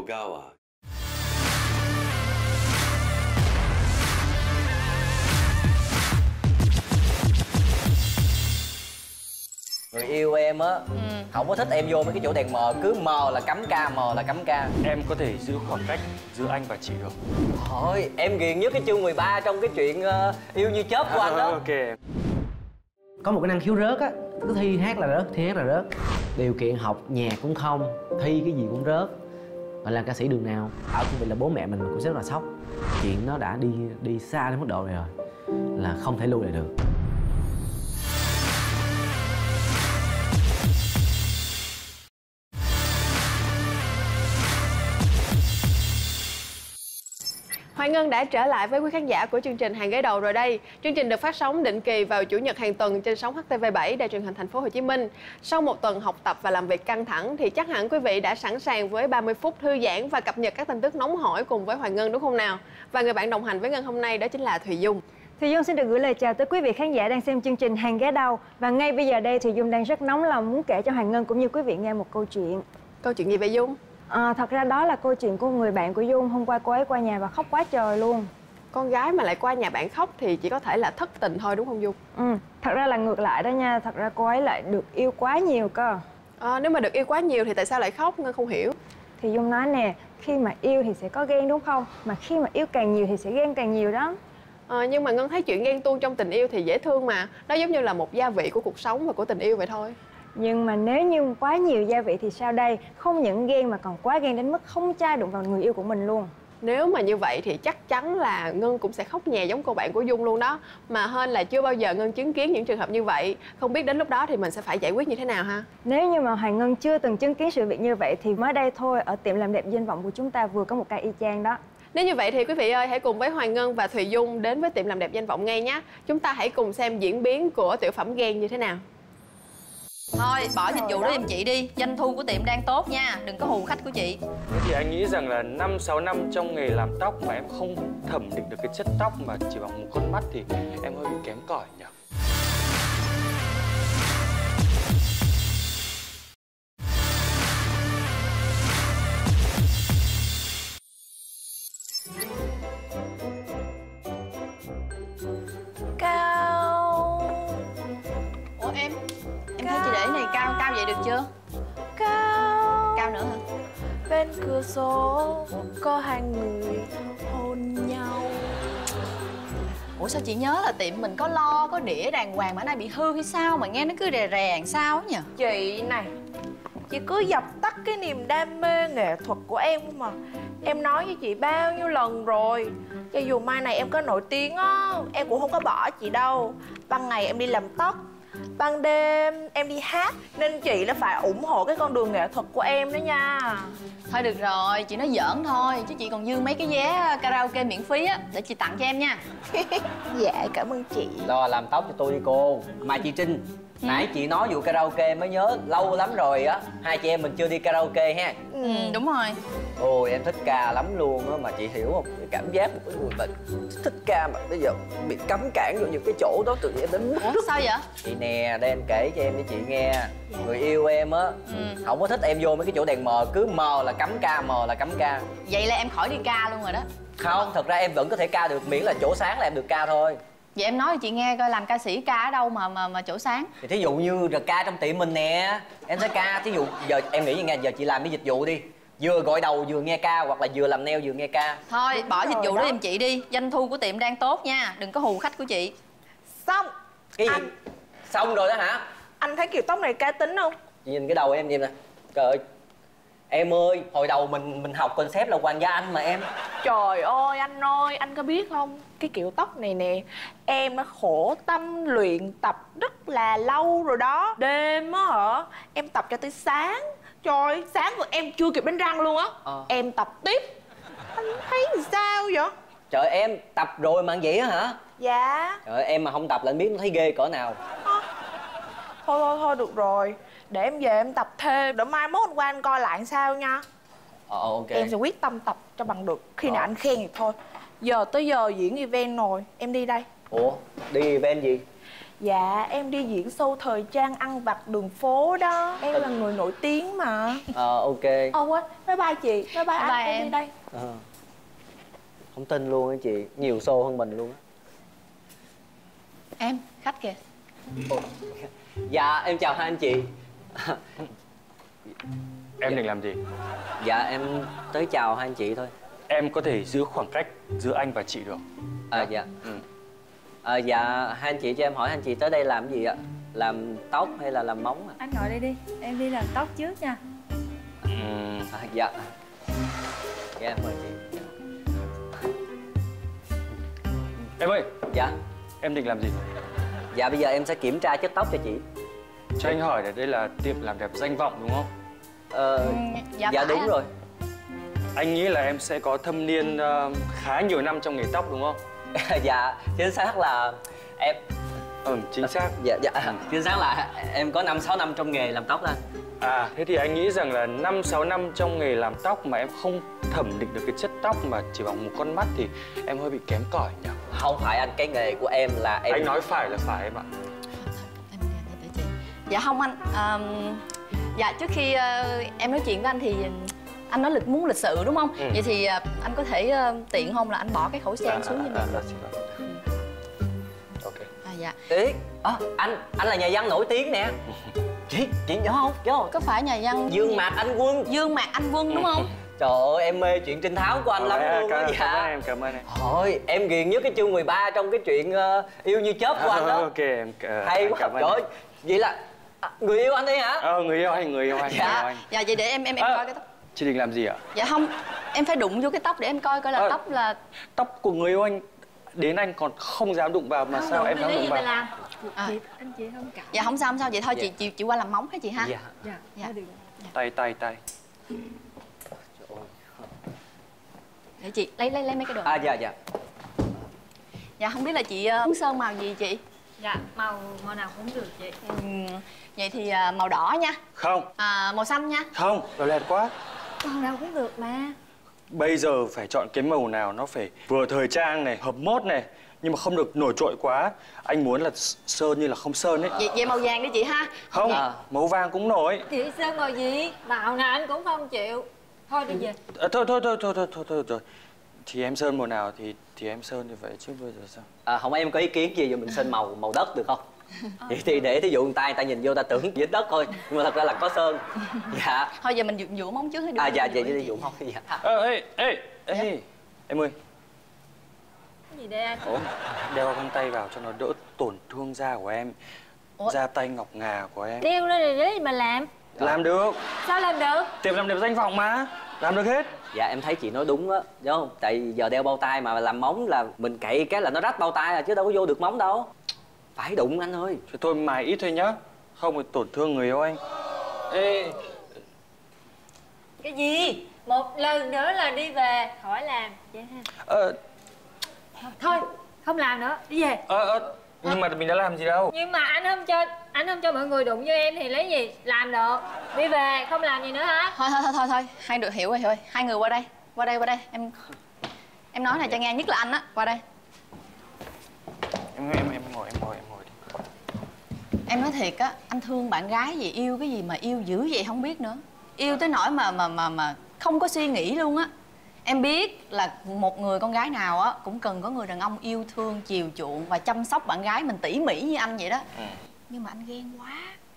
cao à? Người yêu em á, không có thích em vô mấy cái chỗ đèn mờ, cứ mờ là cấm ca, mờ là cấm ca. Em có thể giữ khoảng cách giữa anh và chị được. Thôi, em ghiền nhất cái chương 13 trong cái chuyện yêu như chớp của anh đó. Ok. Có một cái năng khiếu rớt á, cứ thi hát là rớt, thi hát là rớt. Điều kiện học nhạc cũng không, thi cái gì cũng rớt. Mà làm ca sĩ đường nào? Ở cương vị là bố mẹ mình cũng rất là sốc. Chuyện nó đã đi xa đến mức độ này rồi, là không thể lưu lại được. Hoài Ngân đã trở lại với quý khán giả của chương trình Hàng Ghế Đầu rồi đây. Chương trình được phát sóng định kỳ vào Chủ nhật hàng tuần trên sóng HTV7 Đài truyền hình Thành phố Hồ Chí Minh. Sau một tuần học tập và làm việc căng thẳng thì chắc hẳn quý vị đã sẵn sàng với 30 phút thư giãn và cập nhật các tin tức nóng hổi cùng với Hoài Ngân đúng không nào? Và người bạn đồng hành với Ngân hôm nay đó chính là Thùy Dung. Thùy Dung xin được gửi lời chào tới quý vị khán giả đang xem chương trình Hàng Ghế Đầu. Và ngay bây giờ đây Thùy Dung đang rất nóng lòng muốn kể cho Hoài Ngân cũng như quý vị nghe một câu chuyện. Câu chuyện gì vậy Dung? Thật ra đó là câu chuyện của người bạn của Dung. Hôm qua cô ấy qua nhà và khóc quá trời luôn. Con gái mà lại qua nhà bạn khóc thì chỉ có thể là thất tình thôi đúng không Dung? Thật ra là ngược lại đó nha. Thật ra cô ấy lại được yêu quá nhiều cơ. Nếu mà được yêu quá nhiều thì tại sao lại khóc? Ngân không hiểu. Thì Dung nói nè, khi mà yêu thì sẽ có ghen đúng không? Mà khi mà yêu càng nhiều thì sẽ ghen càng nhiều đó. Nhưng mà Ngân thấy chuyện ghen tuông trong tình yêu thì dễ thương mà. Nó giống như là một gia vị của cuộc sống và của tình yêu vậy thôi. Nhưng mà nếu như quá nhiều gia vị thì sao đây? Không những ghen mà còn quá ghen đến mức không chai đụng vào người yêu của mình luôn. Nếu mà như vậy thì chắc chắn là Ngân cũng sẽ khóc nhè giống cô bạn của Dung luôn đó. Mà hên là chưa bao giờ Ngân chứng kiến những trường hợp như vậy. Không biết đến lúc đó thì mình sẽ phải giải quyết như thế nào ha? Nếu như mà Hoài Ngân chưa từng chứng kiến sự việc như vậy thì mới đây thôi, ở tiệm làm đẹp danh vọng của chúng ta vừa có một ca y chang đó. Nếu như vậy thì quý vị ơi, hãy cùng với Hoài Ngân và Thùy Dung đến với tiệm làm đẹp danh vọng ngay nhé. Chúng ta hãy cùng xem diễn biến của tiểu phẩm ghen như thế nào. Thôi bỏ dịch vụ đó giùm chị đi. Doanh thu của tiệm đang tốt nha. Đừng có hù khách của chị. Thế thì anh nghĩ rằng là 5-6 năm trong nghề làm tóc mà em không thẩm định được cái chất tóc mà chỉ bằng một con mắt thì em hơi bị kém cỏi nhỉ? Cao. Ủa em thấy chị để này cao cao vậy được chưa? Cao nữa hả? Bên cửa sổ có hai người hôn nhau. Ủa sao chị nhớ là tiệm mình có lo, có đĩa đàng hoàng mà nay bị hư hay sao mà nghe nó cứ rè rè làm sao nhỉ? Chị này, chị cứ dập tắt cái niềm đam mê nghệ thuật của em mà. Em nói với chị bao nhiêu lần rồi, cho dù mai này em có nổi tiếng á, em cũng không có bỏ chị đâu. Ban ngày em đi làm tóc, ban đêm em đi hát, nên chị là phải ủng hộ cái con đường nghệ thuật của em đó nha. Thôi được rồi, chị nói giỡn thôi, chứ chị còn dư mấy cái vé karaoke miễn phí á, để chị tặng cho em nha. Dạ, cảm ơn chị. Lo làm tóc cho tôi đi cô. Mà chị Trinh, nãy chị nói vụ karaoke mới nhớ, lâu lắm rồi á, hai chị em mình chưa đi karaoke ha. Đúng rồi. Ôi em thích ca lắm luôn á, mà chị hiểu không? Cái cảm giác của người mà thích ca mà bây giờ bị cấm cản vô những cái chỗ đó tự nhiên em đến mức. Ủa sao vậy? Chị nè, đây anh kể cho em cho chị nghe. Người yêu em á, không có thích em vô mấy cái chỗ đèn mờ, cứ mờ là cấm ca, mờ là cấm ca. Vậy là em khỏi đi ca luôn rồi đó. Không, thật ra em vẫn có thể ca được, miễn là chỗ sáng là em được ca thôi. Vậy em nói cho chị nghe coi làm ca sĩ ca ở đâu mà chỗ sáng. Thì thí dụ như là ca trong tiệm mình nè, em sẽ ca. Thí dụ giờ em nghĩ như nghe, giờ chị làm cái dịch vụ đi, vừa gội đầu vừa nghe ca, hoặc là vừa làm nail vừa nghe ca. Thôi bỏ dịch vụ đó giùm chị đi. Doanh thu của tiệm đang tốt nha. Đừng có hù khách của chị. Xong. Cái gì? Xong rồi đó hả? Anh thấy kiểu tóc này cá tính không? Chị nhìn cái đầu em nè. Trời ơi, em ơi, hồi đầu mình học concept là Hoàng gia Anh mà em. Trời ơi, anh có biết không? Cái kiểu tóc này nè, em đã khổ tâm luyện tập rất là lâu rồi đó. Đêm á hả, em tập cho tới sáng. Trời, sáng rồi em chưa kịp đánh răng luôn á. Em tập tiếp. Anh thấy sao vậy? Trời em tập rồi mà vậy á hả? Dạ. Trời em mà không tập là anh biết nó thấy ghê cỡ nào. Thôi được rồi. Để em về em tập thêm, để mai mốt anh qua anh coi lại sao nha. Ok. Em sẽ quyết tâm tập cho bằng được. Khi nào anh khen thì thôi. Giờ tới giờ diễn event rồi, em đi đây. Ủa, đi event gì? Dạ em đi diễn show thời trang ăn vặt đường phố đó. Em là người nổi tiếng mà. Ok. Quên, bye bye chị. Bye bye anh, Bye em em. đi đây. Không tin luôn á chị, nhiều show hơn mình luôn á. Em, khách kìa. Dạ em chào hai anh chị. Em định làm gì? Dạ em tới chào hai anh chị thôi. Em có thể giữ khoảng cách giữa anh và chị được. Dạ. Dạ hai anh chị cho em hỏi hai anh chị tới đây làm gì ạ? Làm tóc hay là làm móng ạ? Anh ngồi đây đi, em đi làm tóc trước nha. Dạ. Dạ em mời chị. Em ơi, Dạ. em định làm gì? Dạ bây giờ em sẽ kiểm tra chất tóc cho chị. Cho anh hỏi là đây là tiệm làm đẹp danh vọng đúng không? Dạ phải đúng anh. rồi. Anh nghĩ là em sẽ có thâm niên khá nhiều năm trong nghề tóc đúng không? Dạ chính xác là em. Chính xác. Dạ chính xác là em có 5-6 năm trong nghề làm tóc đó anh. Thế thì anh nghĩ rằng là 5-6 năm trong nghề làm tóc mà em không thẩm định được cái chất tóc mà chỉ bằng một con mắt thì em hơi bị kém cỏi nhỉ? Không phải anh, cái nghề của em là em. Anh nói phải là phải em ạ. Em nghe tới chị. Dạ không anh. Dạ trước khi em nói chuyện với anh thì anh nói muốn lịch sự đúng không? Vậy thì anh có thể tiện không là anh bỏ cái khẩu trang xuống cho mình. Ok. Dạ. Ý, anh là nhà văn nổi tiếng nè. Chị nhớ không? Nhớ không? Có phải nhà văn Dương Mạc Anh Quân. Dương Mạc Anh Quân đúng không? Trời ơi em mê chuyện trinh thám của anh lắm luôn á. Dạ. Cảm ơn em. Thôi em ghiền nhất cái chương 13 trong cái chuyện Yêu Như Chớp của anh đó. Ok em. Hay quá. Trời ơi, vậy là người yêu anh đấy hả? Người yêu anh. Dạ. Dạ vậy để em coi cái tóc. Chị định làm gì ạ? Dạ không, em phải đụng vô cái tóc để em coi là tóc là tóc của người yêu anh đến anh còn không dám đụng vào mà sao em dám đụng vào? Anh chị không cả. Dạ không sao vậy thôi chị qua làm móng hả chị ha? Dạ. Tay. Để chị lấy mấy cái đồ. Dạ. Dạ không biết là chị muốn sơn màu gì chị? Dạ, màu nào cũng được chị. Vậy thì màu đỏ nha. Không. Màu xanh nha. Không, nó lẹt quá. Màu nào cũng được mà. Bây giờ phải chọn cái màu nào nó phải vừa thời trang này, hợp mốt này, nhưng mà không được nổi trội quá. Anh muốn là sơn như là không sơn ấy. Vậy màu vàng đi chị ha. Không, màu vàng cũng nổi. Chị sơn màu gì? Màu nào anh cũng không chịu. Thôi đi về. Thôi. Thì em sơn màu nào thì em sơn như vậy chứ bây giờ sao? Không em có ý kiến gì giờ mình sơn màu đất được không? Vậy thì để thí dụ người ta nhìn vô ta tưởng dính đất thôi, nhưng mà thật ra là có sơn. Dạ. Thôi giờ mình dụ móng trước hay được? Dạ vậy đi dụ không? Dạ. Ê, em ơi. Cái gì đây anh? Ủa, đeo găng tay vào cho nó đỡ tổn thương da của em. Da tay ngọc ngà của em. Đeo lên để gì mà làm? Làm được. Sao làm được? Tiệm làm đẹp danh vọng mà. Làm được hết. Dạ em thấy chị nói đúng á, đúng không? Tại giờ đeo bao tay mà làm móng là mình cậy cái là nó rách bao tay chứ đâu có vô được móng đâu. Phải đụng anh ơi. Thì thôi mài ít thôi nhá. Không thì tổn thương người yêu anh. Ê. Cái gì? Một lần nữa là đi về, khỏi làm vậy ha. Thôi, không làm nữa, đi về. Nhưng mà mình đã làm gì đâu. Nhưng mà anh không cho mọi người đụng vô em thì lấy gì làm được? Đi về, không làm gì nữa hả? Thôi, hai được hiểu rồi. Hai người qua đây. Em nói này cho nghe, nhất là anh á, qua đây. Em ngồi đi. Em nói thiệt á, anh thương bạn gái gì, yêu cái gì mà yêu dữ vậy không biết nữa. Yêu tới nỗi mà không có suy nghĩ luôn á. Em biết là một người con gái nào á cũng cần có người đàn ông yêu thương, chiều chuộng và chăm sóc bạn gái mình tỉ mỉ như anh vậy đó. Nhưng mà anh ghen quá.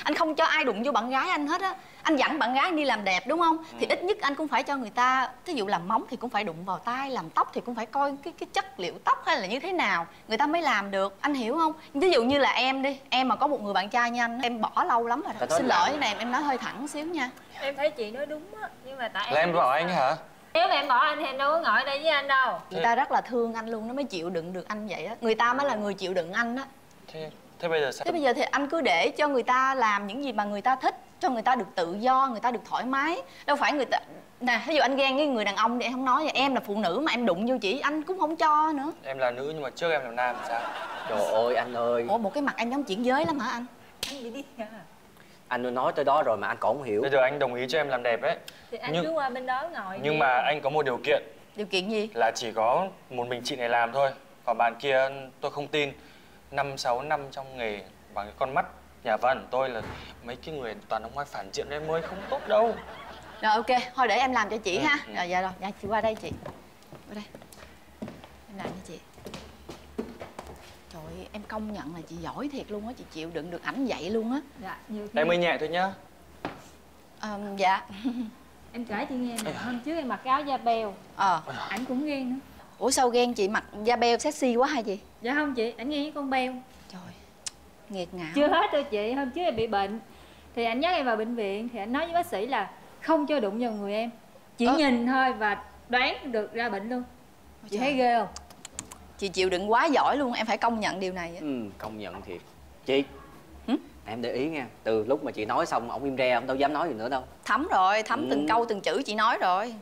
Anh không cho ai đụng vô bạn gái anh hết á. Anh dẫn bạn gái đi làm đẹp đúng không? Thì ít nhất anh cũng phải cho người ta, thí dụ làm móng thì cũng phải đụng vào tay, làm tóc thì cũng phải coi cái chất liệu tóc hay là như thế nào người ta mới làm được, anh hiểu không? Ví dụ như là em đi, em mà có một người bạn trai như anh, em bỏ lâu lắm rồi đó. Xin lỗi này, em nói hơi thẳng xíu nha. Em thấy chị nói đúng á, nhưng mà tại Là em bỏ anh hả? Nếu mà em bỏ anh thì em đâu có ngồi đây với anh đâu. Người ta rất là thương anh luôn, nó mới chịu đựng được anh vậy á. Người ta mới là người chịu đựng anh á. Thế bây giờ sao? Thế bây giờ thì anh cứ để cho người ta làm những gì mà người ta thích, cho người ta được tự do, người ta được thoải mái. Đâu phải người ta... Nè, ví dụ anh ghen với người đàn ông thì em không nói vậy. Em là phụ nữ mà em đụng vô chị, anh cũng không cho nữa. Em là nữ nhưng mà trước em là nam sao? Trời ơi anh ơi. Ủa, một cái mặt anh giống chuyển giới lắm hả anh? Anh bị đi hả? Anh nói tới đó rồi mà anh còn không hiểu. Bây giờ anh đồng ý cho em làm đẹp ấy. Thì anh cứ qua bên đó ngồi. Nhưng mà anh có một điều kiện. Điều kiện gì? Là chỉ có một mình chị này làm thôi. Còn bạn kia tôi không tin. 5-6 năm trong nghề bằng cái con mắt nhà văn của tôi là mấy cái người toàn ở ngoài phản diện em ơi, không tốt đâu. Rồi ok, thôi để em làm cho chị ha. Rồi dạ rồi, dạ chị qua đây chị. Qua đây. Em làm cho chị. Trời ơi, em công nhận là chị giỏi thiệt luôn á, chị chịu đựng được ảnh vậy luôn á. Dạ, em mới nhẹ thôi nhá. Dạ. Em kể chị nghe nè, hôm trước em mặc cái áo da beo. Ảnh cũng ghen nữa. Ủa sao ghen chị mặc da beo sexy quá hả chị? Dạ không chị, ảnh ghen với con beo. Trời, nghiệt ngã. Chưa hết đâu chị, hôm trước em bị bệnh thì anh dắt em vào bệnh viện, thì anh nói với bác sĩ là không cho đụng vào người em, chỉ nhìn thôi và đoán được ra bệnh luôn. Chị thấy ghê không? Chị chịu đựng quá giỏi luôn, em phải công nhận điều này. Công nhận thiệt. Chị em để ý nha, từ lúc mà chị nói xong ổng im re, ổng đâu dám nói gì nữa đâu. Thấm rồi, thấm từng câu từng chữ chị nói rồi.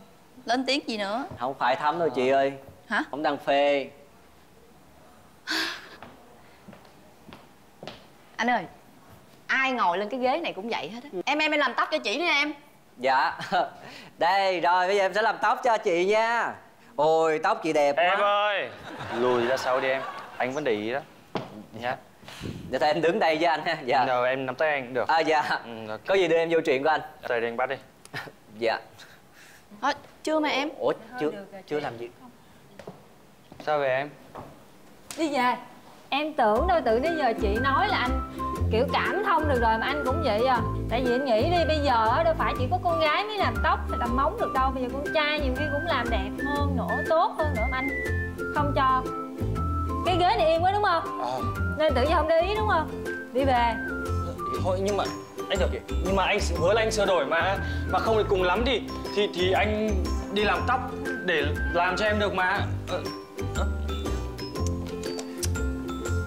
Lên tiếng gì nữa? Không phải thấm đâu chị ơi. Hả? Ổng đang phê. Anh ơi, ai ngồi lên cái ghế này cũng vậy hết á. Em làm tóc cho chị đi em. Dạ. Đây rồi, bây giờ em sẽ làm tóc cho chị nha. Ôi tóc chị đẹp quá. Em ơi, lùi ra sau đi em, anh vẫn để ý đó nhá. Để thôi em đứng đây với anh ha. Dạ. Rồi em nắm tay anh được. Dạ. Có gì đưa em vô chuyện của anh. Rồi để anh bắt đi. Dạ. Chưa mà em. Ủa chưa làm gì? Sao vậy em? Đi về. Em tưởng đâu, tự đến giờ chị nói là anh kiểu cảm thông được rồi mà anh cũng vậy à. Tại vì anh nghĩ đi, bây giờ đâu phải chỉ có con gái mới làm tóc hay làm móng được đâu. Bây giờ con trai nhiều khi cũng làm đẹp hơn nữa, tốt hơn nữa mà anh không cho. Cái ghế này im quá đúng không? Nên tự nhiên không để ý đúng không? Đi về. Thôi nhưng mà anh được, nhưng mà anh hứa là anh sửa đổi mà không thì cùng lắm thì anh đi làm tóc để làm cho em được mà.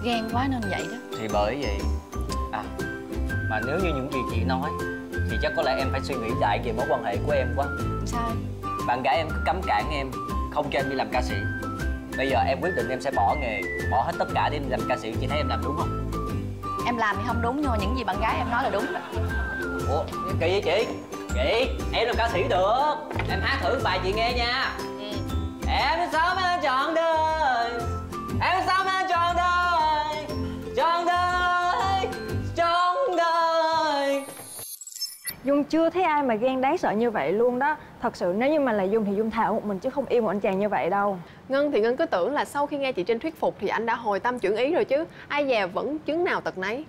Ghen quá nên vậy đó. Thì bởi vậy. Mà nếu như những gì chị nói thì chắc có lẽ em phải suy nghĩ lại về mối quan hệ của em quá. Sao? Bạn gái em cứ cấm cản em, không cho em đi làm ca sĩ. Bây giờ em quyết định em sẽ bỏ nghề, bỏ hết tất cả để em làm ca sĩ. Chị thấy em làm đúng không? Em làm thì không đúng nhưng mà những gì bạn gái em nói là đúng đó. Ủa, kỳ vậy chị? Chị, em làm ca sĩ được. Em hát thử bài chị nghe nha. Em sao mà chọn đời, em sao mà chọn đời, chọn đời, chọn đời. Dung chưa thấy ai mà ghen đáng sợ như vậy luôn đó. Thật sự nếu như mà là Dung thì Dung thà ở một mình chứ không yêu một anh chàng như vậy đâu. Ngân thì Ngân cứ tưởng là sau khi nghe chị Trinh thuyết phục thì anh đã hồi tâm chuyển ý rồi chứ. Ai dè vẫn chứng nào tật nấy.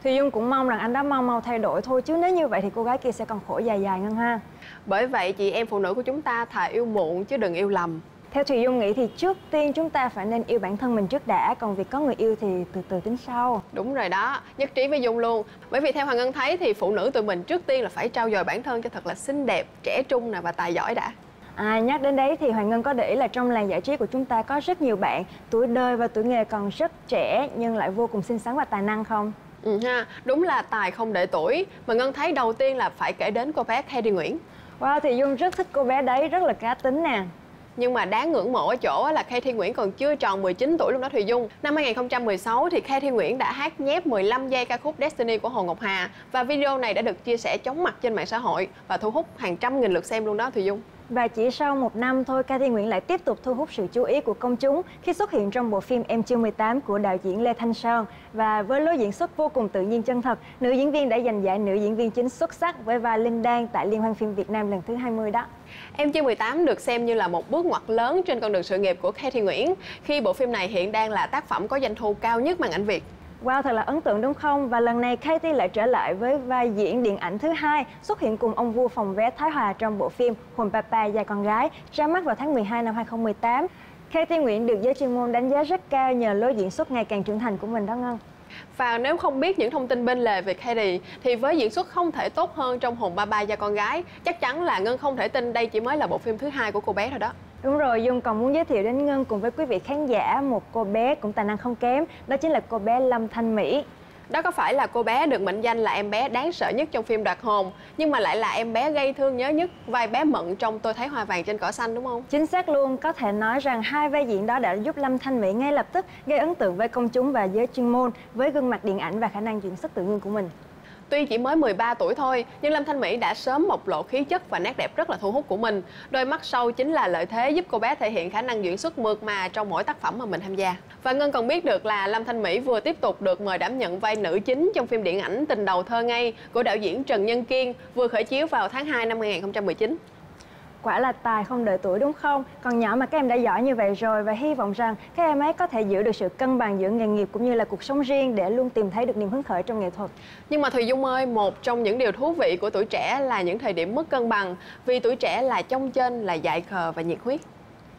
Thì Dung cũng mong rằng anh đã mau thay đổi thôi, chứ nếu như vậy thì cô gái kia sẽ còn khổ dài Ngân ha. Bởi vậy chị em phụ nữ của chúng ta thà yêu muộn chứ đừng yêu lầm. Theo Thùy Dung nghĩ thì trước tiên chúng ta phải nên yêu bản thân mình trước đã, còn việc có người yêu thì từ từ tính sau. Đúng rồi đó, nhất trí với Dung luôn. Bởi vì theo Hoàng Ngân thấy thì phụ nữ tụi mình trước tiên là phải trau dồi bản thân cho thật là xinh đẹp, trẻ trung nè và tài giỏi đã. Nhắc đến đấy thì Hoàng Ngân có để ý là trong làng giải trí của chúng ta có rất nhiều bạn tuổi đời và tuổi nghề còn rất trẻ nhưng lại vô cùng xinh xắn và tài năng không? Đúng là tài không để tuổi. Mà Ngân thấy đầu tiên là phải kể đến cô bé Khady Nguyễn. Wow, thì Dung rất thích cô bé đấy, rất là cá tính nè. Nhưng mà đáng ngưỡng mộ ở chỗ là Khady Nguyễn còn chưa tròn 19 tuổi luôn đó Thùy Dung. Năm 2016 thì Khady Nguyễn đã hát nhép 15 giây ca khúc Destiny của Hồ Ngọc Hà. Và video này đã được chia sẻ chóng mặt trên mạng xã hội và thu hút hàng trăm nghìn lượt xem luôn đó Thùy Dung. Và chỉ sau một năm thôi, Khady Nguyễn lại tiếp tục thu hút sự chú ý của công chúng khi xuất hiện trong bộ phim Em Chưa 18 của đạo diễn Lê Thanh Sơn. Và với lối diễn xuất vô cùng tự nhiên chân thật, nữ diễn viên đã giành giải nữ diễn viên chính xuất sắc với vai Linh Đan tại Liên hoan phim Việt Nam lần thứ 20 đó. Em Chưa 18 được xem như là một bước ngoặt lớn trên con đường sự nghiệp của Khady Nguyễn, khi bộ phim này hiện đang là tác phẩm có doanh thu cao nhất màn ảnh Việt. Wow, thật là ấn tượng đúng không? Và lần này Khady lại trở lại với vai diễn điện ảnh thứ hai, xuất hiện cùng ông vua phòng vé Thái Hòa trong bộ phim Hồn Papa Dạy Con Gái, ra mắt vào tháng 12 năm 2018. Khady Nguyễn được giới chuyên môn đánh giá rất cao nhờ lối diễn xuất ngày càng trưởng thành của mình đó Ngân. Và nếu không biết những thông tin bên lề về Khady thì với diễn xuất không thể tốt hơn trong Hồn Papa Dạy Con Gái, chắc chắn là Ngân không thể tin đây chỉ mới là bộ phim thứ hai của cô bé thôi đó. Đúng rồi, Dung còn muốn giới thiệu đến Ngân cùng với quý vị khán giả một cô bé cũng tài năng không kém, đó chính là cô bé Lâm Thanh Mỹ. Đó có phải là cô bé được mệnh danh là em bé đáng sợ nhất trong phim Đoạt Hồn, nhưng mà lại là em bé gây thương nhớ nhất vai bé Mận trong Tôi Thấy Hoa Vàng Trên Cỏ Xanh đúng không? Chính xác luôn, có thể nói rằng hai vai diễn đó đã giúp Lâm Thanh Mỹ ngay lập tức gây ấn tượng với công chúng và giới chuyên môn với gương mặt điện ảnh và khả năng diễn xuất tự nhiên của mình. Tuy chỉ mới 13 tuổi thôi, nhưng Lâm Thanh Mỹ đã sớm bộc lộ khí chất và nét đẹp rất là thu hút của mình. Đôi mắt sâu chính là lợi thế giúp cô bé thể hiện khả năng diễn xuất mượt mà trong mỗi tác phẩm mà mình tham gia. Và Ngân còn biết được là Lâm Thanh Mỹ vừa tiếp tục được mời đảm nhận vai nữ chính trong phim điện ảnh Tình Đầu Thơ Ngây của đạo diễn Trần Nhân Kiên, vừa khởi chiếu vào tháng 2 năm 2019. Quả là tài không đợi tuổi đúng không? Còn nhỏ mà các em đã giỏi như vậy rồi, và hy vọng rằng các em ấy có thể giữ được sự cân bằng giữa nghề nghiệp cũng như là cuộc sống riêng để luôn tìm thấy được niềm hứng khởi trong nghệ thuật. Nhưng mà Thùy Dung ơi, một trong những điều thú vị của tuổi trẻ là những thời điểm mất cân bằng, vì tuổi trẻ là chông chênh, là dại khờ và nhiệt huyết.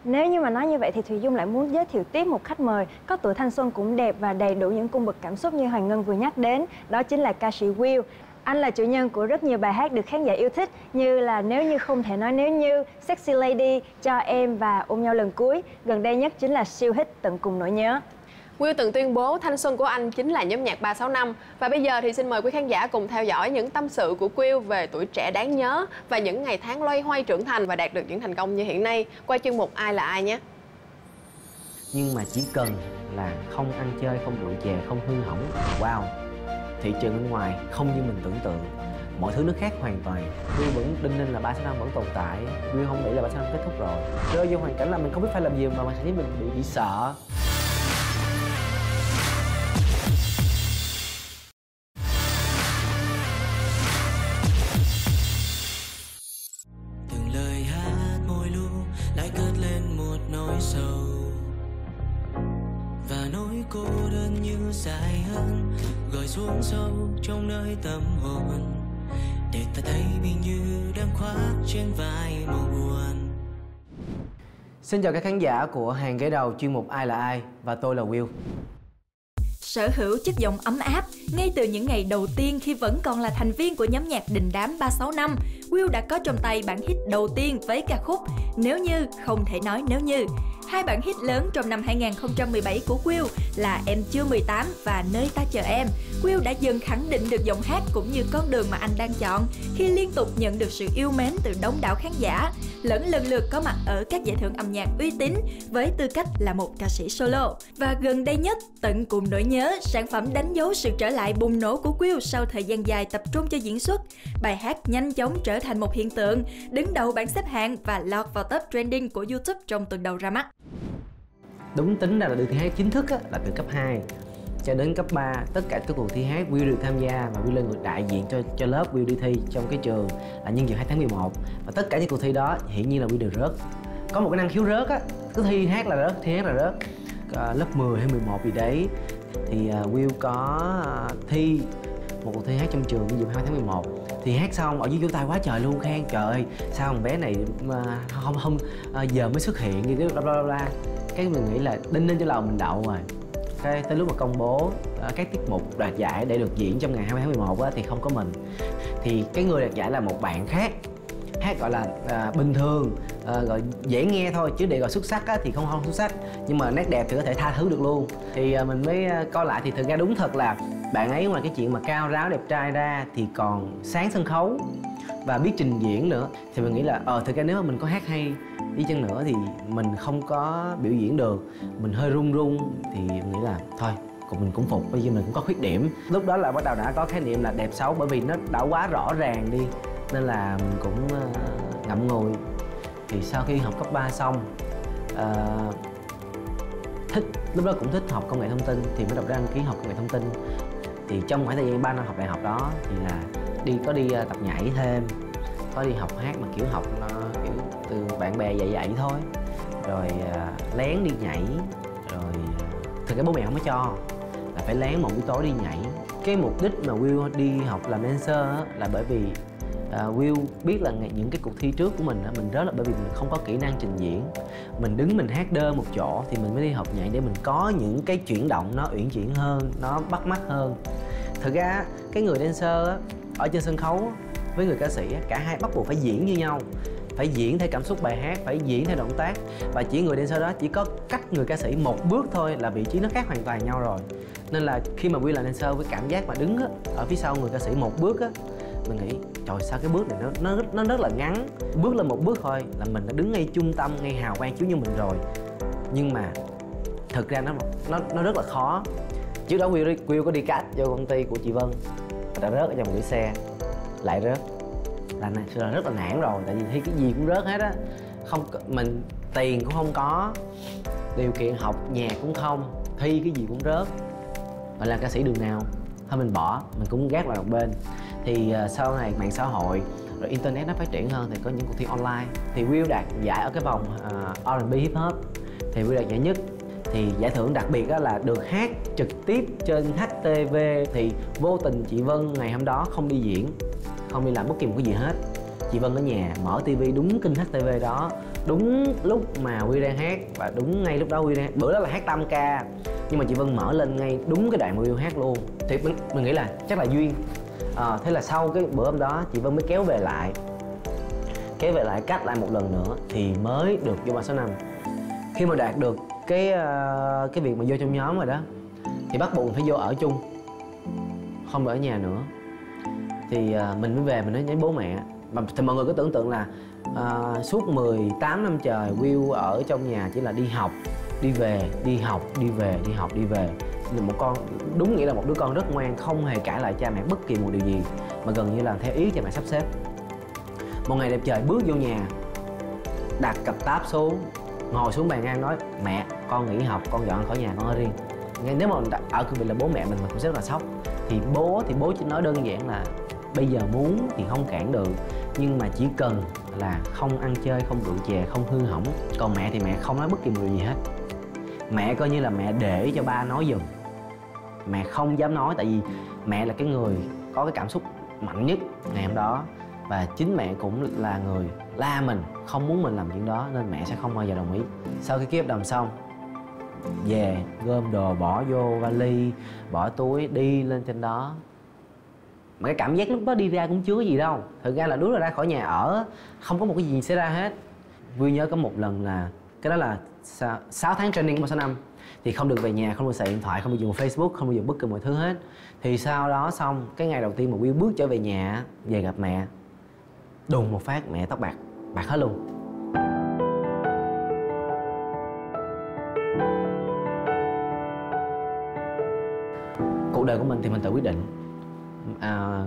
Nếu như mà nói như vậy thì Thùy Dung lại muốn giới thiệu tiếp một khách mời có tuổi thanh xuân cũng đẹp và đầy đủ những cung bậc cảm xúc như Hoàng Ngân vừa nhắc đến. Đó chính là ca sĩ Will. Anh là chủ nhân của rất nhiều bài hát được khán giả yêu thích như là Nếu Như Không Thể Nói Nếu Như, Sexy Lady, Cho Em và Ôm Nhau Lần Cuối. Gần đây nhất chính là siêu hit Tận Cùng Nỗi Nhớ. Will từng tuyên bố thanh xuân của anh chính là nhóm nhạc 365. Và bây giờ thì xin mời quý khán giả cùng theo dõi những tâm sự của Will về tuổi trẻ đáng nhớ và những ngày tháng loay hoay trưởng thành và đạt được những thành công như hiện nay qua chuyên mục Ai Là Ai nhé. Nhưng mà chỉ cần là không ăn chơi, không rượu chè, không hư hỏng. Wow, thị trường bên ngoài không như mình tưởng tượng, mọi thứ nó khác hoàn toàn. Will vẫn đinh ninh là 365 vẫn tồn tại. Will không nghĩ là 365 kết thúc rồi. Rơi vô hoàn cảnh là mình không biết phải làm gì mà mình thấy mình bị sợ. Từng lời hát môi lu lại cất lên một nỗi sầu, và nỗi cô đơn như dài hơn gọi xuống sâu trong nơi tâm hồn, để ta thấy mình như đang khoác trên vai màu buồn. Xin chào các khán giả của hàng ghế đầu chuyên mục Ai Là Ai, và tôi là Will. Sở hữu chất giọng ấm áp ngay từ những ngày đầu tiên khi vẫn còn là thành viên của nhóm nhạc đình đám 365, Will đã có trong tay bản hit đầu tiên với ca khúc Nếu Như Không Thể Nói Nếu Như. Hai bản hit lớn trong năm 2017 của Will là Em Chưa 18 và Nơi Ta Chờ Em. Will đã dần khẳng định được giọng hát cũng như con đường mà anh đang chọn khi liên tục nhận được sự yêu mến từ đông đảo khán giả, lẫn lần lượt có mặt ở các giải thưởng âm nhạc uy tín với tư cách là một ca sĩ solo. Và gần đây nhất, Tận Cùng Nỗi Nhớ, sản phẩm đánh dấu sự trở lại bùng nổ của Will sau thời gian dài tập trung cho diễn xuất. Bài hát nhanh chóng trở thành một hiện tượng, đứng đầu bảng xếp hạng và lọt vào top trending của YouTube trong tuần đầu ra mắt. Đúng tính ra là được thi hát chính thức á, là từ cấp 2 cho đến cấp 3, tất cả các cuộc thi hát Will được tham gia và Will là người đại diện cho lớp Will đi thi trong cái trường là nhân dịp 2 tháng 11. Và tất cả những cuộc thi đó hiển nhiên là Will đều rớt. Có một cái năng khiếu rớt á, cứ thi hát là rớt, thi hát là rớt. Lớp 10 hay 11 gì đấy thì Will có thi một cuộc thi hát trong trường nhân dịp 2 tháng 11. Thì hát xong ở dưới vỗ tay quá trời luôn, khen trời ơi sao thằng bé này mà không giờ mới xuất hiện như bla bla bla. Cái mình nghĩ là đinh ninh cho lòng mình đậu rồi. Cái tới lúc mà công bố các tiết mục đoạt giải để được diễn trong ngày 20 tháng 11 á, thì không có mình. Thì cái người đoạt giải là một bạn khác, hát gọi là bình thường, gọi dễ nghe thôi, chứ để gọi xuất sắc á, thì không xuất sắc, nhưng mà nét đẹp thì có thể tha thứ được luôn. Thì mình mới coi lại thì thực ra đúng thật là bạn ấy ngoài cái chuyện mà cao ráo đẹp trai ra thì còn sáng sân khấu và biết trình diễn nữa. Thì mình nghĩ là thực ra nếu mà mình có hát hay đi chăng nữa thì mình không có biểu diễn được, mình hơi run thì mình nghĩ là thôi mình cũng phục, bởi vì mình cũng có khuyết điểm. Lúc đó là bắt đầu đã có khái niệm là đẹp xấu, bởi vì nó đã quá rõ ràng đi nên là mình cũng ngậm ngùi. Thì sau khi học cấp 3 xong lúc đó cũng thích học công nghệ thông tin thì mới đăng ký học công nghệ thông tin. Thì trong khoảng thời gian 3 năm học đại học đó thì là có đi tập nhảy thêm, có đi học hát mà kiểu học nó kiểu từ bạn bè dạy thôi, rồi lén đi nhảy, rồi thực ra bố mẹ không có cho, là phải lén một buổi tối đi nhảy. Cái mục đích mà Will đi học làm dancer là bởi vì Will biết là những cái cuộc thi trước của mình rớt là bởi vì mình không có kỹ năng trình diễn. Mình đứng mình hát đơ một chỗ thì mình mới đi học nhảy để mình có những cái chuyển động nó uyển chuyển hơn, nó bắt mắt hơn. Thực ra cái người dancer ở trên sân khấu với người ca sĩ cả hai bắt buộc phải diễn như nhau, phải diễn theo cảm xúc bài hát, phải diễn theo động tác. Và chỉ người dancer đó chỉ có cách người ca sĩ một bước thôi là vị trí nó khác hoàn toàn nhau rồi. Nên là khi mà Will là dancer với cảm giác mà đứng ở phía sau người ca sĩ một bước mình nghĩ trời sao cái bước này nó rất là ngắn, bước lên một bước thôi là mình đã đứng ngay trung tâm, ngay hào quang chiếu như mình rồi. Nhưng mà thực ra nó rất là khó. Trước đó Will có đi cast cho công ty của chị Vân, đã rớt ở trong một cái xe lại rớt là rất là nản rồi, tại vì thi cái gì cũng rớt hết á, không mình tiền cũng không có, điều kiện học nhà cũng không, thi cái gì cũng rớt, gọi là ca sĩ đường nào thôi mình bỏ, mình cũng gác vào một bên. Thì sau này mạng xã hội rồi internet nó phát triển hơn thì có những cuộc thi online, thì Will đạt giải ở cái vòng R&B hip hop, thì Will đạt giải nhất. Thì giải thưởng đặc biệt đó là được hát trực tiếp trên HTV. Thì vô tình chị Vân ngày hôm đó không đi diễn, không đi làm bất kỳ một cái gì hết, chị Vân ở nhà mở TV đúng kênh HTV đó, đúng lúc mà Will đang hát, và đúng ngay lúc đó Will đang hát. Bữa đó là hát tam ca nhưng mà chị Vân mở lên ngay đúng cái đoạn mà Will hát luôn. Thì mình nghĩ là chắc là duyên. Thế là sau cái bữa hôm đó chị Vân mới kéo về lại cắt lại một lần nữa thì mới được vô 365. Khi mà đạt được cái việc mà vô trong nhóm rồi đó thì bắt buộc phải vô ở chung, không được ở nhà nữa. Thì mình mới về mình nói với bố mẹ, mà thì mọi người cứ tưởng tượng là suốt 18 năm trời Will ở trong nhà chỉ là đi học, đi về, đi học, đi về, đi học, đi về. Là một con đúng nghĩa là một đứa con rất ngoan, không hề cãi lại cha mẹ bất kỳ một điều gì, mà gần như làm theo ý cha mẹ sắp xếp. Một ngày đẹp trời bước vô nhà, đặt cặp táp xuống, ngồi xuống bàn ăn nói mẹ con nghỉ học, con dọn khỏi nhà, con ở riêng. Nếu mà ở cương vị là bố mẹ mình cũng rất là sốc. Thì bố chỉ nói đơn giản là bây giờ muốn thì không cản được, nhưng mà chỉ cần là không ăn chơi, không rượu chè, không hư hỏng. Còn mẹ thì mẹ không nói bất kỳ một điều gì hết. Mẹ coi như là mẹ để cho ba nói giùm, mẹ không dám nói, tại vì mẹ là cái người có cái cảm xúc mạnh nhất ngày hôm đó, và chính mẹ cũng là người la mình, không muốn mình làm chuyện đó, nên mẹ sẽ không bao giờ đồng ý. Sau khi ký hợp đồng xong, về gom đồ bỏ vô vali, bỏ túi đi lên trên đó. Mà cái cảm giác lúc đó đi ra cũng chưa gì đâu. Thực ra là đúng là ra khỏi nhà ở, không có một cái gì xảy ra hết. Vui nhớ có một lần là cái đó là 6 tháng training của 365 thì không được về nhà, không được xài điện thoại, không được dùng Facebook, không được dùng bất kỳ mọi thứ hết. Thì sau đó xong, cái ngày đầu tiên mà Will bước trở về nhà, về gặp mẹ, đùng một phát mẹ tóc bạc hết luôn. Cuộc đời của mình thì mình tự quyết định,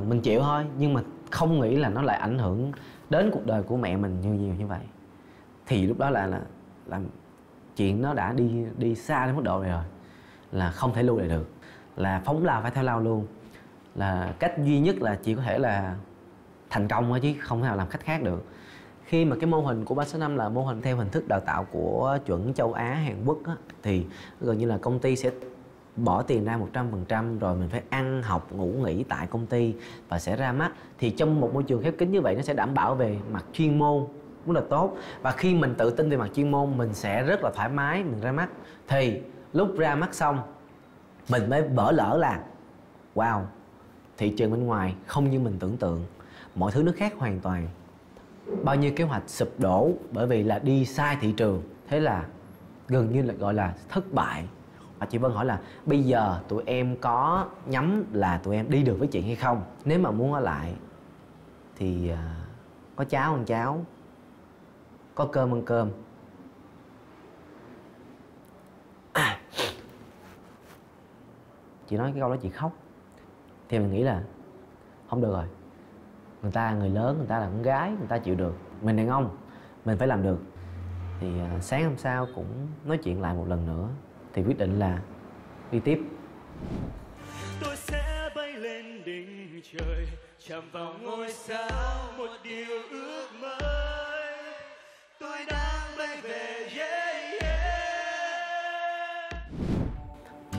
mình chịu thôi, nhưng mà không nghĩ là nó lại ảnh hưởng đến cuộc đời của mẹ mình nhiều như vậy. Thì lúc đó là chuyện nó đã đi xa đến mức độ này rồi, là không thể lưu lại được, là phóng lao phải theo lao luôn. Là cách duy nhất là chỉ có thể là thành công thôi, chứ không thể nào làm cách khác được. Khi mà cái mô hình của 365 là mô hình theo hình thức đào tạo của chuẩn châu Á, Hàn Quốc á, thì gần như là công ty sẽ bỏ tiền ra 100%, rồi mình phải ăn, học, ngủ, nghỉ tại công ty và sẽ ra mắt. Thì trong một môi trường khép kín như vậy, nó sẽ đảm bảo về mặt chuyên môn rất là tốt. Và khi mình tự tin về mặt chuyên môn, mình sẽ rất là thoải mái mình ra mắt. Thì lúc ra mắt xong, mình mới vỡ lỡ là wow, thị trường bên ngoài không như mình tưởng tượng, mọi thứ nó khác hoàn toàn. Bao nhiêu kế hoạch sụp đổ bởi vì là đi sai thị trường. Thế là gần như là gọi là thất bại. Và chị Vân hỏi là bây giờ tụi em có nhắm là tụi em đi được với chị hay không? Nếu mà muốn ở lại thì có cháo ăn cháo, có cơm ăn cơm. Chị nói cái câu đó chị khóc. Thì mình nghĩ là không được rồi, người lớn, người ta là con gái, người ta chịu được, mình đàn ông mình phải làm được. Thì sáng hôm sau cũng nói chuyện lại một lần nữa, thì quyết định là đi tiếp. Tôi sẽ bay lên đỉnh trời, chạm vào ngôi sao, một điều ước mơ. Tôi đang bay về, yeah, yeah.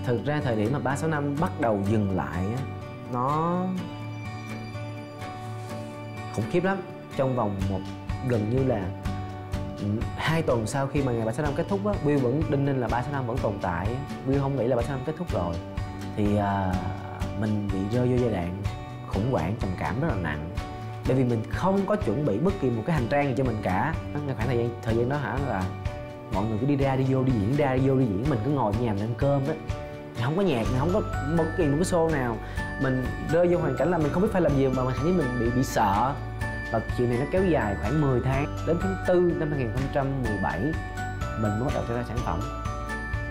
Thực ra thời điểm mà 365 bắt đầu dừng lại á, nó khủng khiếp lắm. Trong vòng gần như là 2 tuần sau khi mà ngày 365 kết thúc á, Will vẫn đinh ninh là 365 vẫn tồn tại. Will không nghĩ là 365 kết thúc rồi. Thì mình bị rơi vô giai đoạn khủng hoảng, trầm cảm rất là nặng. Bởi vì mình không có chuẩn bị bất kỳ một cái hành trang gì cho mình cả. Ngay khoảng thời gian đó hả, là mọi người cứ đi ra đi vô đi diễn, ra đi vô đi diễn, mình cứ ngồi ở nhà mình ăn cơm đó. Không có nhạc, không có bất kỳ một cái show nào. Mình rơi vô hoàn cảnh là mình không biết phải làm gì, mà mình bị sợ. Và chuyện này nó kéo dài khoảng 10 tháng. Đến tháng 4 năm 2017 mình mới bắt đầu ra sản phẩm.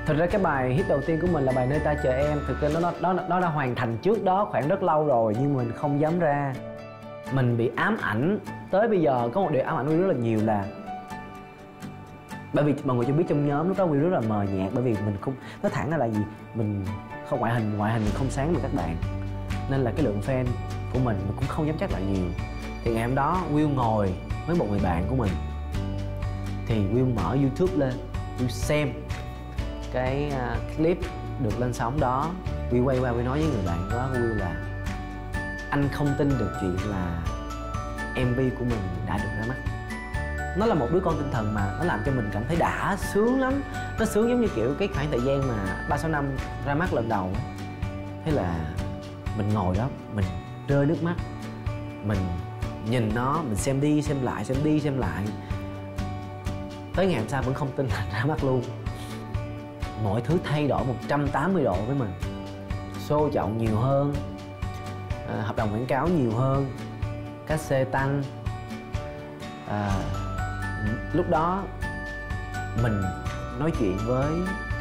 Thực ra cái bài hit đầu tiên của mình là bài Nơi Ta Chờ Em. Thực ra nó đã hoàn thành trước đó khoảng rất lâu rồi, nhưng mình không dám ra. Mình bị ám ảnh. Tới bây giờ có một điều ám ảnh Will rất là nhiều là bởi vì mọi người chưa biết trong nhóm lúc đó Will rất là mờ nhạt. Bởi vì mình không, nói thẳng ra là gì, mình không ngoại hình mình không sáng bằng các bạn, nên là cái lượng fan của mình cũng không dám chắc là nhiều. Thì ngày hôm đó Will ngồi với một người bạn của mình, thì Will mở YouTube lên, Will xem cái clip được lên sóng đó. Will quay qua Will nói với người bạn đó của Will là anh không tin được chuyện là MV của mình đã được ra mắt. Nó là một đứa con tinh thần mà nó làm cho mình cảm thấy đã sướng lắm. Nó sướng giống như kiểu cái khoảng thời gian mà 3-6 năm ra mắt lần đầu ấy. Thế là mình ngồi đó, mình rơi nước mắt, mình nhìn nó, mình xem đi xem lại, xem đi xem lại. Tới ngày hôm sau vẫn không tin là ra mắt luôn. Mọi thứ thay đổi 180 độ với mình. Show chọn nhiều hơn, hợp đồng quảng cáo nhiều hơn, cát xê tăng. Lúc đó mình nói chuyện với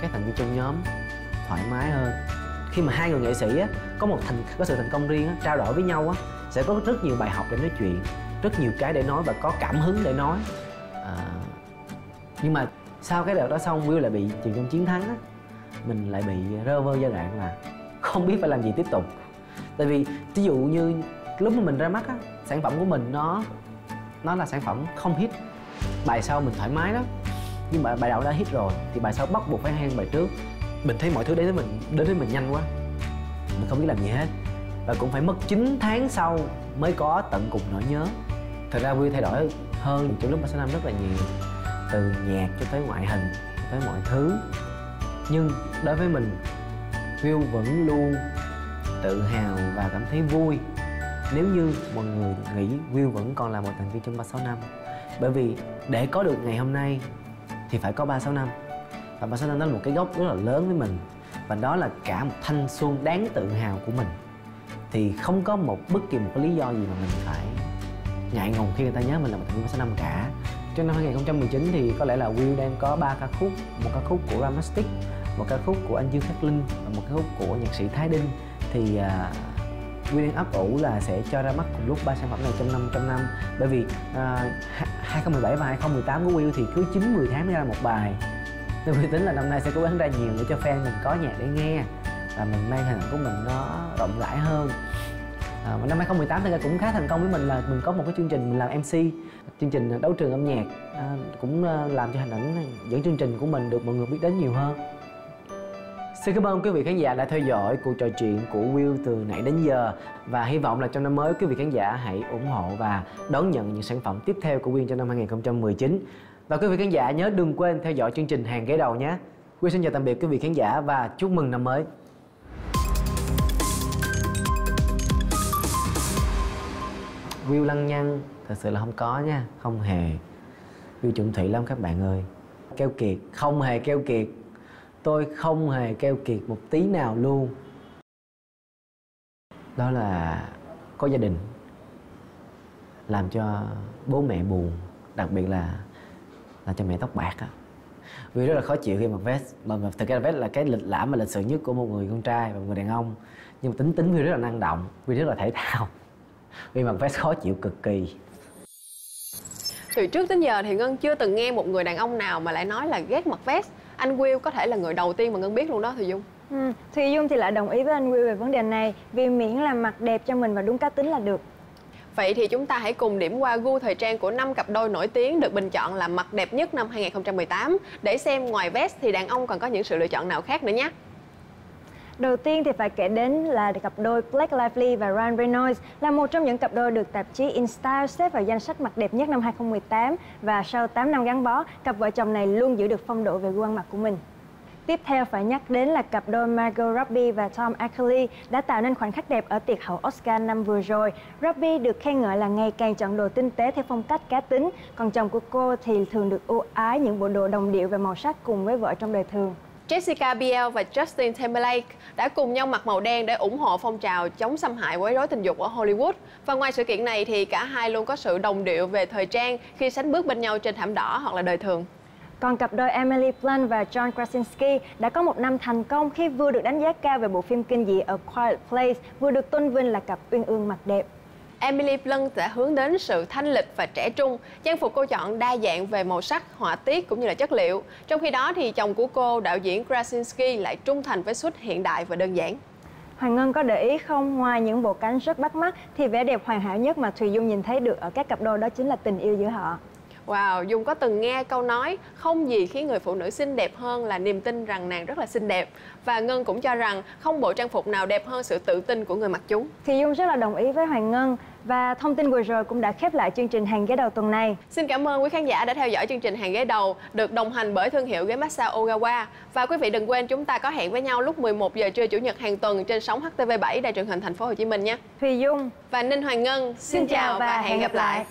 các thành viên trong nhóm thoải mái hơn. Khi mà hai người nghệ sĩ á, có sự thành công riêng á, trao đổi với nhau á, sẽ có rất nhiều bài học để nói chuyện, rất nhiều cái để nói và có cảm hứng để nói. Nhưng mà sau cái đợt đó xong, Will lại bị Chuyền Trong Chiến Thắng á, mình lại bị rơ vơ giai đoạn là không biết phải làm gì tiếp tục. Tại vì ví dụ như lúc mà mình ra mắt á, sản phẩm của mình nó là sản phẩm không hit. Bài sau mình thoải mái đó, nhưng mà bài đầu đã hit rồi thì bài sau bắt buộc phải hay hơn bài trước. Mình thấy mọi thứ đến với mình nhanh quá, mình không biết làm gì hết, và cũng phải mất 9 tháng sau mới có Tận Cùng Nỗi Nhớ. Thật ra Will thay đổi hơn trong lúc 3-6 năm rất là nhiều, từ nhạc cho tới ngoại hình cho tới mọi thứ. Nhưng đối với mình, Will vẫn luôn tự hào và cảm thấy vui nếu như mọi người nghĩ Will vẫn còn là một thành viên trong 3-6 năm. Bởi vì để có được ngày hôm nay thì phải có 3-6 năm. Và 3-6 năm đó là một cái gốc rất là lớn với mình. Và đó là cả một thanh xuân đáng tự hào của mình. Thì không có bất kỳ một cái lý do gì mà mình phải ngại ngùng khi người ta nhớ mình là một thành viên 3-6 năm cả. Trong năm 2019 thì có lẽ là Will đang có 3 ca khúc. Một ca khúc của Ramastic, một ca khúc của anh Dương Khắc Linh và một ca khúc của nhạc sĩ Thái Đinh. Thì Will đang ấp ủ là sẽ cho ra mắt cùng lúc 3 sản phẩm này trong năm. Bởi vì 2017 và 2018 của Will thì cứ 9-10 tháng mới ra một bài. Nên Will tính là năm nay sẽ cố gắng ra nhiều để cho fan mình có nhạc để nghe và mình mang hình ảnh của mình nó rộng rãi hơn. Năm 2018 thì cũng khá thành công với mình là mình có một cái chương trình mình làm MC, chương trình Đấu Trường Âm Nhạc, cũng làm cho hình ảnh dẫn chương trình của mình được mọi người biết đến nhiều hơn. Xin cảm ơn quý vị khán giả đã theo dõi cuộc trò chuyện của Will từ nãy đến giờ. Và hy vọng là trong năm mới quý vị khán giả hãy ủng hộ và đón nhận những sản phẩm tiếp theo của Will trong năm 2019. Và quý vị khán giả nhớ đừng quên theo dõi chương trình Hàng Ghế Đầu nhé. Will xin chào tạm biệt quý vị khán giả và chúc mừng năm mới. Will lăng nhăng thật sự là không có nha, không hề. Will chuẩn thủy lắm các bạn ơi. Keo kiệt, không hề keo kiệt. Tôi không hề keo kiệt một tí nào luôn. Đó là có gia đình làm cho bố mẹ buồn, đặc biệt là cho mẹ tóc bạc á. Vì rất là khó chịu khi mặc vest. Mà thực ra vest là cái lịch lãm và lịch sự nhất của một người con trai và một người đàn ông. Nhưng mà tính Vì rất là năng động, Vì rất là thể thao. Vì mặc vest khó chịu cực kỳ. Từ trước đến giờ thì Ngân chưa từng nghe một người đàn ông nào mà lại nói là ghét mặc vest. Anh Will có thể là người đầu tiên mà Ngân biết luôn đó Thùy Dung. Thùy Dung thì lại đồng ý với anh Will về vấn đề này, vì miễn là mặc đẹp cho mình và đúng cá tính là được. Vậy thì chúng ta hãy cùng điểm qua gu thời trang của 5 cặp đôi nổi tiếng được bình chọn là mặc đẹp nhất năm 2018 để xem ngoài vest thì đàn ông còn có những sự lựa chọn nào khác nữa nhé. Đầu tiên thì phải kể đến là cặp đôi Blake Lively và Ryan Reynolds là một trong những cặp đôi được tạp chí InStyle xếp vào danh sách mặc đẹp nhất năm 2018 và sau 8 năm gắn bó, cặp vợ chồng này luôn giữ được phong độ về gu ăn mặc của mình. Tiếp theo phải nhắc đến là cặp đôi Margot Robbie và Tom Akerley đã tạo nên khoảnh khắc đẹp ở tiệc hậu Oscar năm vừa rồi. Robbie được khen ngợi là ngày càng chọn đồ tinh tế theo phong cách cá tính, còn chồng của cô thì thường được ưu ái những bộ đồ đồng điệu và màu sắc cùng với vợ trong đời thường. Jessica Biel và Justin Timberlake đã cùng nhau mặc màu đen để ủng hộ phong trào chống xâm hại quấy rối tình dục ở Hollywood. Và ngoài sự kiện này thì cả hai luôn có sự đồng điệu về thời trang khi sánh bước bên nhau trên thảm đỏ hoặc là đời thường. Còn cặp đôi Emily Blunt và John Krasinski đã có một năm thành công khi vừa được đánh giá cao về bộ phim kinh dị A Quiet Place, vừa được tôn vinh là cặp uyên ương mặt đẹp. Emily Blunt đã hướng đến sự thanh lịch và trẻ trung. Trang phục cô chọn đa dạng về màu sắc, họa tiết cũng như là chất liệu. Trong khi đó thì chồng của cô, đạo diễn Krasinski lại trung thành với suit hiện đại và đơn giản. Hoàng Ngân có để ý không, ngoài những bộ cánh rất bắt mắt thì vẻ đẹp hoàn hảo nhất mà Thùy Dung nhìn thấy được ở các cặp đôi đó chính là tình yêu giữa họ. Wow, Dung có từng nghe câu nói không gì khiến người phụ nữ xinh đẹp hơn là niềm tin rằng nàng rất là xinh đẹp. Và Ngân cũng cho rằng không bộ trang phục nào đẹp hơn sự tự tin của người mặc chúng. Thùy Dung rất là đồng ý với Hoàng Ngân. Và thông tin vừa rồi cũng đã khép lại chương trình Hàng Ghế Đầu tuần này. Xin cảm ơn quý khán giả đã theo dõi chương trình Hàng Ghế Đầu được đồng hành bởi thương hiệu ghế massage Ogawa. Và quý vị đừng quên chúng ta có hẹn với nhau lúc 11 giờ trưa Chủ nhật hàng tuần trên sóng HTV7 Đài truyền hình Thành phố Hồ Chí Minh nhé. Thùy Dung và Ninh Hoàng Ngân xin chào và hẹn gặp lại.